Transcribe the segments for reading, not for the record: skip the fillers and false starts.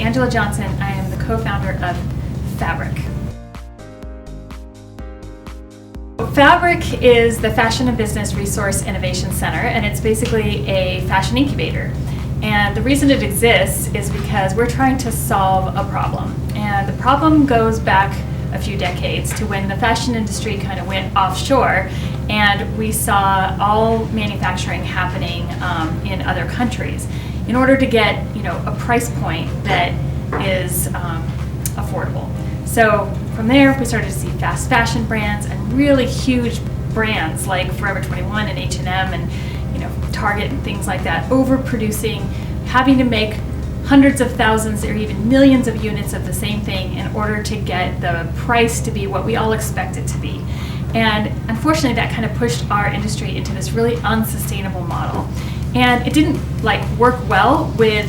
Angela Johnson. I am the co-founder of Fabric. Fabric is the Fashion and Business Resource Innovation Center, and it's basically a fashion incubator. And the reason it exists is because we're trying to solve a problem. And the problem goes back a few decades to when the fashion industry kind of went offshore, and we saw all manufacturing happening in other countries in order to get a price point that is affordable. So from there we started to see fast fashion brands and really huge brands like Forever 21 and H&M and Target and things like that overproducing, having to make hundreds of thousands or even millions of units of the same thing in order to get the price to be what we all expect it to be. And unfortunately that kind of pushed our industry into this really unsustainable model. And it didn't work well with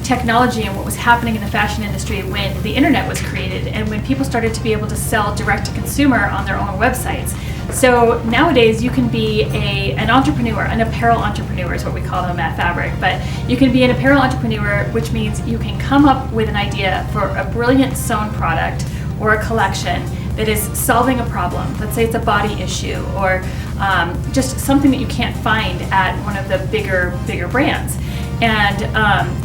technology and what was happening in the fashion industry when the internet was created and when people started to be able to sell direct to consumer on their own websites. So nowadays you can be an entrepreneur, an apparel entrepreneur is what we call them at Fabric, but you can be an apparel entrepreneur, which means you can come up with an idea for a brilliant sewn product or a collection that is solving a problem. Let's say it's a body issue or just something that you can't find at one of the bigger brands. And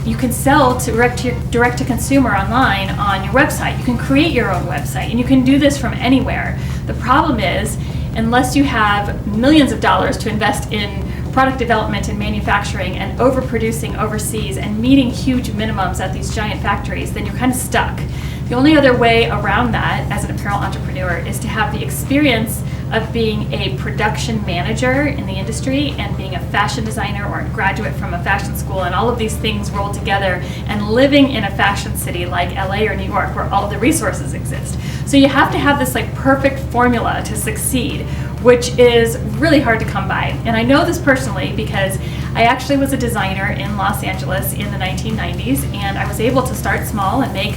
you can sell direct to consumer online on your website. You can create your own website, and you can do this from anywhere. The problem is, unless you have millions of dollars to invest in product development and manufacturing and overproducing overseas and meeting huge minimums at these giant factories, then you're kind of stuck. The only other way around that as an apparel entrepreneur is to have the experience of being a production manager in the industry and being a fashion designer or a graduate from a fashion school and all of these things rolled together and living in a fashion city like LA or New York where all of the resources exist. So you have to have this perfect formula to succeed, which is really hard to come by. And I know this personally because I actually was a designer in Los Angeles in the 1990s, and I was able to start small and make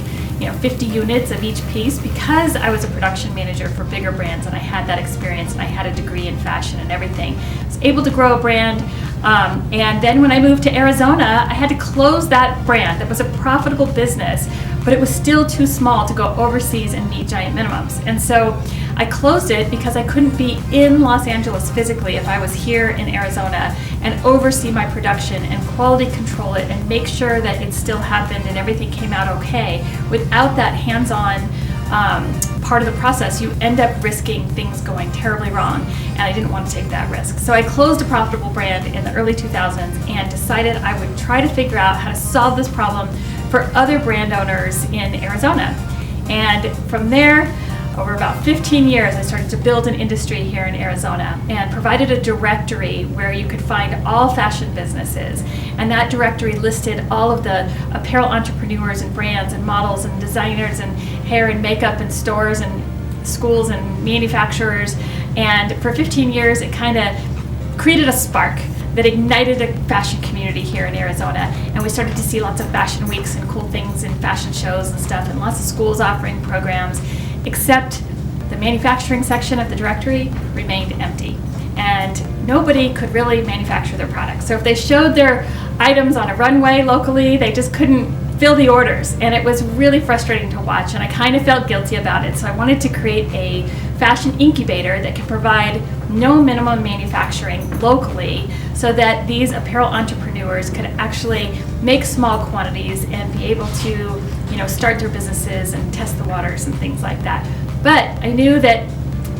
50 units of each piece because I was a production manager for bigger brands and I had that experience and I had a degree in fashion and everything. I was able to grow a brand, and then when I moved to Arizona, I had to close that brand. That was a profitable business, but it was still too small to go overseas and meet giant minimums. And so I closed it because I couldn't be in Los Angeles physically if I was here in Arizona and oversee my production and quality control it and make sure that it still happened and everything came out okay. Without that hands-on part of the process, you end up risking things going terribly wrong, and I didn't want to take that risk. So I closed a profitable brand in the early 2000s and decided I would try to figure out how to solve this problem for other brand owners in Arizona. And from there, over about 15 years, I started to build an industry here in Arizona and provided a directory where you could find all fashion businesses. And that directory listed all of the apparel entrepreneurs and brands and models and designers and hair and makeup and stores and schools and manufacturers. And for 15 years, it kind of created a spark that ignited a fashion community here in Arizona, and we started to see lots of fashion weeks and cool things and fashion shows and stuff, and lots of schools offering programs, except the manufacturing section of the directory remained empty, and nobody could really manufacture their products. So if they showed their items on a runway locally, they just couldn't fill the orders, and it was really frustrating to watch, and I kind of felt guilty about it. So I wanted to create a fashion incubator that could provide no minimum manufacturing locally so that these apparel entrepreneurs could actually make small quantities and be able to start their businesses and test the waters and things like that. But I knew that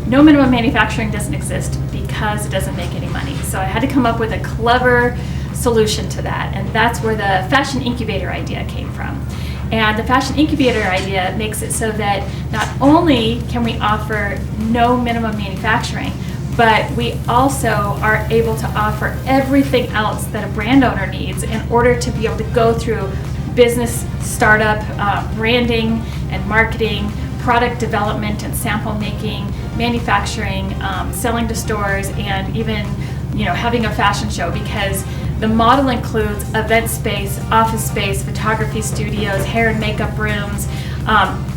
no minimum manufacturing doesn't exist because it doesn't make any money. So I had to come up with a clever solution to that, and that's where the fashion incubator idea came from. And the fashion incubator idea makes it so that not only can we offer no minimum manufacturing, but we also are able to offer everything else that a brand owner needs in order to be able to go through business startup, branding and marketing, product development and sample making, manufacturing, selling to stores, and even having a fashion show, because the model includes event space, office space, photography studios, hair and makeup rooms,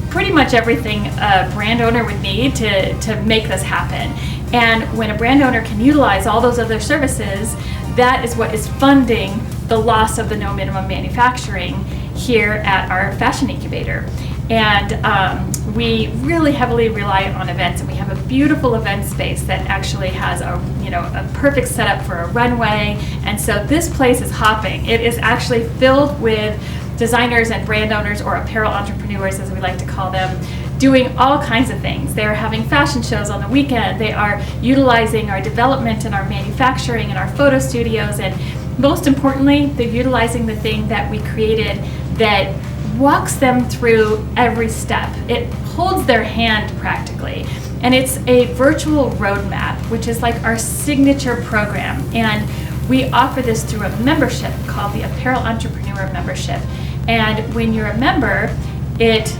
pretty much everything a brand owner would need to make this happen. And when a brand owner can utilize all those other services, that is what is funding the loss of the no minimum manufacturing here at our fashion incubator. And we really heavily rely on events, and we have a beautiful event space that actually has a perfect setup for a runway. And so this place is hopping. It is actually filled with designers and brand owners, or apparel entrepreneurs as we like to call them, doing all kinds of things. They're having fashion shows on the weekend. They are utilizing our development and our manufacturing and our photo studios, and most importantly, they're utilizing the thing that we created that walks them through every step. It holds their hand practically. And it's a virtual roadmap, which is like our signature program. And we offer this through a membership called the Apparel Entrepreneur Membership. And when you're a member, it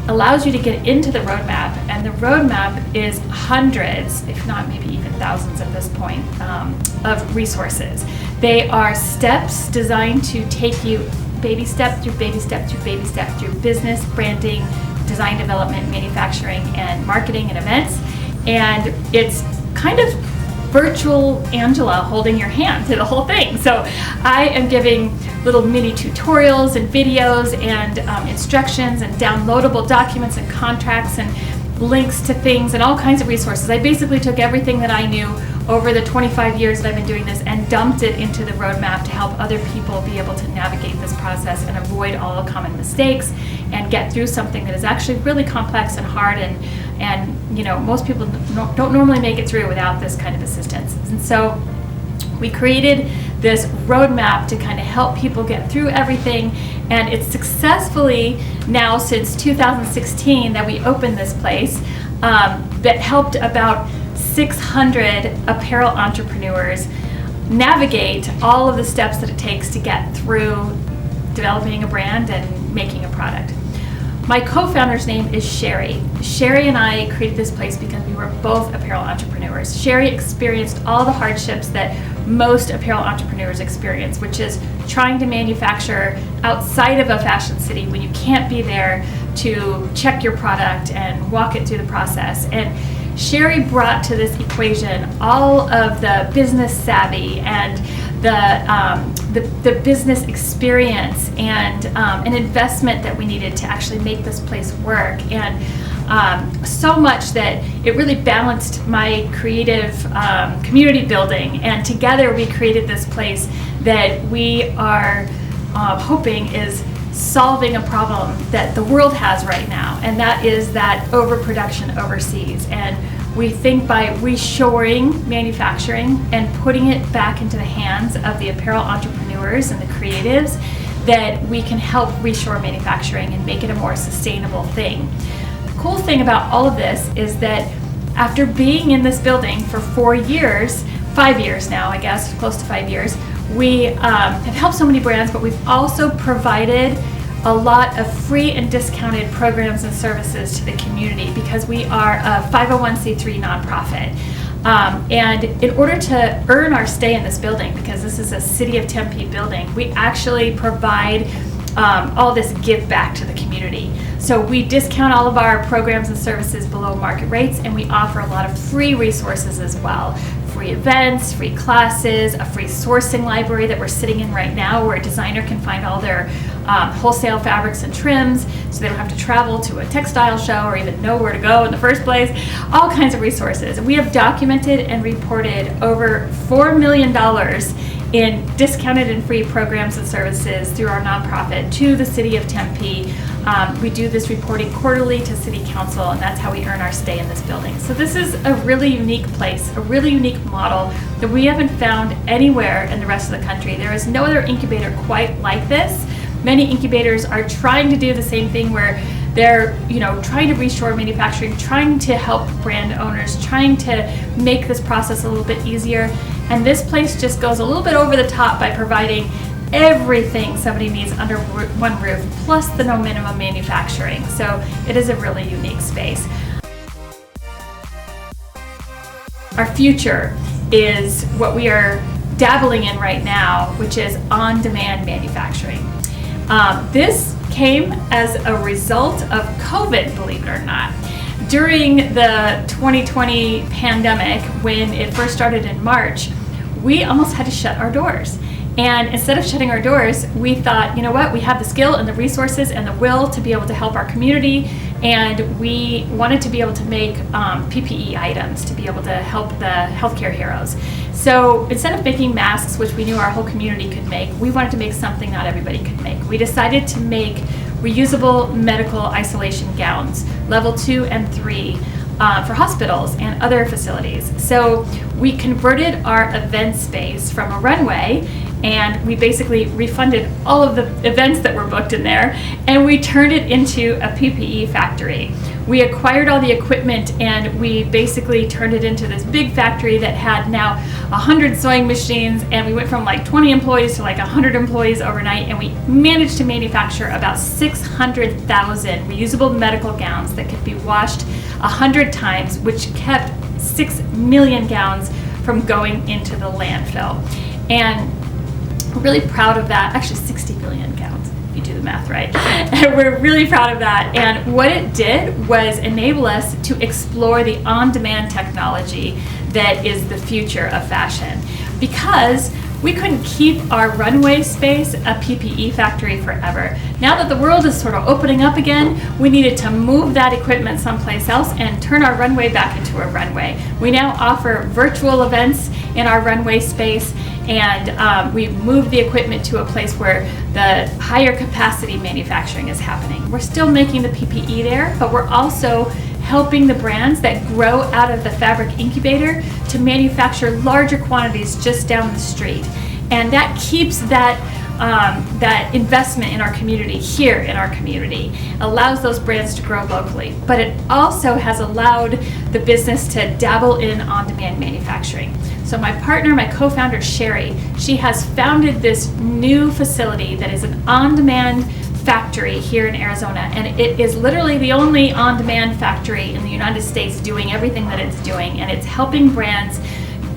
allows you to get into the roadmap. And the roadmap is hundreds, if not maybe even thousands at this point, of resources. They are steps designed to take you baby step through baby step through baby step through business, branding, design development, manufacturing, and marketing and events. And it's kind of virtual Angela holding your hand through the whole thing. So I am giving little mini tutorials and videos and instructions and downloadable documents and contracts and links to things and all kinds of resources. I basically took everything that I knew over the 25 years that I've been doing this and dumped it into the roadmap to help other people be able to navigate this process and avoid all the common mistakes and get through something that is actually really complex and hard, and most people don't normally make it through without this kind of assistance. And so we created this roadmap to kind of help people get through everything, and it's successfully now since 2016 that we opened this place that helped about 600 apparel entrepreneurs navigate all of the steps that it takes to get through developing a brand and making a product. My co-founder's name is Sherry. Sherry and I created this place because we were both apparel entrepreneurs. Sherry experienced all the hardships that most apparel entrepreneurs experience, which is trying to manufacture outside of a fashion city when you can't be there to check your product and walk it through the process. And Sherry brought to this equation all of the business savvy and the business experience and an investment that we needed to actually make this place work, and so much that it really balanced my creative community building. And together we created this place that we are hoping is solving a problem that the world has right now, and that is that overproduction overseas. And we think by reshoring manufacturing and putting it back into the hands of the apparel entrepreneurs and the creatives, that we can help reshore manufacturing and make it a more sustainable thing. The cool thing about all of this is that after being in this building for 5 years now, I guess, close to 5 years, we have helped so many brands, but we've also provided a lot of free and discounted programs and services to the community because we are a 501c3 nonprofit. And in order to earn our stay in this building, because this is a City of Tempe building, we actually provide all this give back to the community. So we discount all of our programs and services below market rates, and we offer a lot of free resources as well. Free events, free classes, a free sourcing library that we're sitting in right now where a designer can find all their wholesale fabrics and trims so they don't have to travel to a textile show or even know where to go in the first place. All kinds of resources. We have documented and reported over $4 million in discounted and free programs and services through our nonprofit to the City of Tempe. We do this reporting quarterly to City Council, and that's how we earn our stay in this building. So this is a really unique place, a really unique model that we haven't found anywhere in the rest of the country. There is no other incubator quite like this. Many incubators are trying to do the same thing where they're, trying to reshore manufacturing, trying to help brand owners, trying to make this process a little bit easier. And this place just goes a little bit over the top by providing everything somebody needs under one roof, plus the no minimum manufacturing. So it is a really unique space. Our future is what we are dabbling in right now, which is on-demand manufacturing. This came as a result of COVID, believe it or not. During the 2020 pandemic, when it first started in March, we almost had to shut our doors. And instead of shutting our doors, we thought, you know what, we have the skill and the resources and the will to be able to help our community, and we wanted to be able to make PPE items to be able to help the healthcare heroes. So instead of making masks, which we knew our whole community could make, we wanted to make something not everybody could make. We decided to make reusable medical isolation gowns, level 2 and 3, for hospitals and other facilities. So we converted our event space from a runway, and we basically refunded all of the events that were booked in there, and we turned it into a PPE factory. We acquired all the equipment, and we basically turned it into this big factory that had now 100 sewing machines, and we went from like 20 employees to like 100 employees overnight, and we managed to manufacture about 600,000 reusable medical gowns that could be washed 100 times, which kept 6 million gowns from going into the landfill. And we're really proud of that. Actually, 60 million gowns, if you do the math right. And we're really proud of that. And what it did was enable us to explore the on-demand technology that is the future of fashion. Because we couldn't keep our runway space a PPE factory forever. Now that the world is sort of opening up again, we needed to move that equipment someplace else and turn our runway back into a runway. We now offer virtual events in our runway space, and we've moved the equipment to a place where the higher capacity manufacturing is happening. We're still making the PPE there, but we're also helping the brands that grow out of the fabric incubator to manufacture larger quantities just down the street. And that keeps that investment in our community here in our community, allows those brands to grow locally. But it also has allowed the business to dabble in on-demand manufacturing. So my partner, my co-founder Sherry, she has founded this new facility that is an on-demand factory here in Arizona, and it is literally the only on-demand factory in the United States doing everything that it's doing, and it's helping brands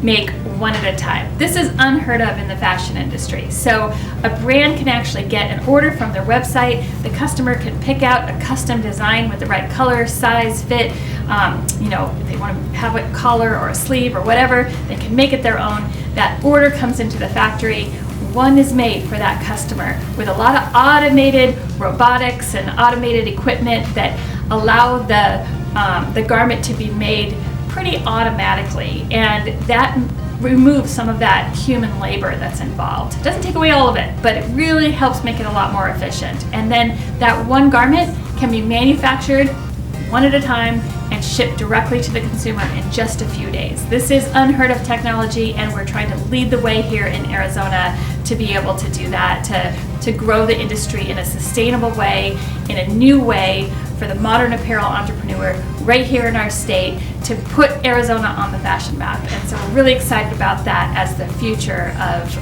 make one at a time. This is unheard of in the fashion industry. So a brand can actually get an order from their website. The customer can pick out a custom design with the right color, size, fit. If they want to have a collar or a sleeve or whatever, they can make it their own. That order comes into the factory. One is made for that customer with a lot of automated robotics and automated equipment that allow the garment to be made pretty automatically, and that removes some of that human labor that's involved. It doesn't take away all of it, but it really helps make it a lot more efficient. And then that one garment can be manufactured one at a time and shipped directly to the consumer in just a few days. This is unheard of technology, and we're trying to lead the way here in Arizona to be able to do that, to grow the industry in a sustainable way, in a new way for the modern apparel entrepreneur right here in our state, to put Arizona on the fashion map. And so we're really excited about that as the future of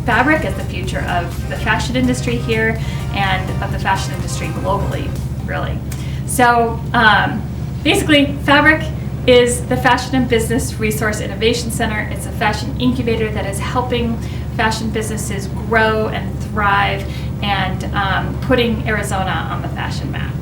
fabric, as the future of the fashion industry here, and of the fashion industry globally, really. So basically, Fabric is the Fashion and Business Resource Innovation Center. It's a fashion incubator that is helping fashion businesses grow and thrive, and putting Arizona on the fashion map.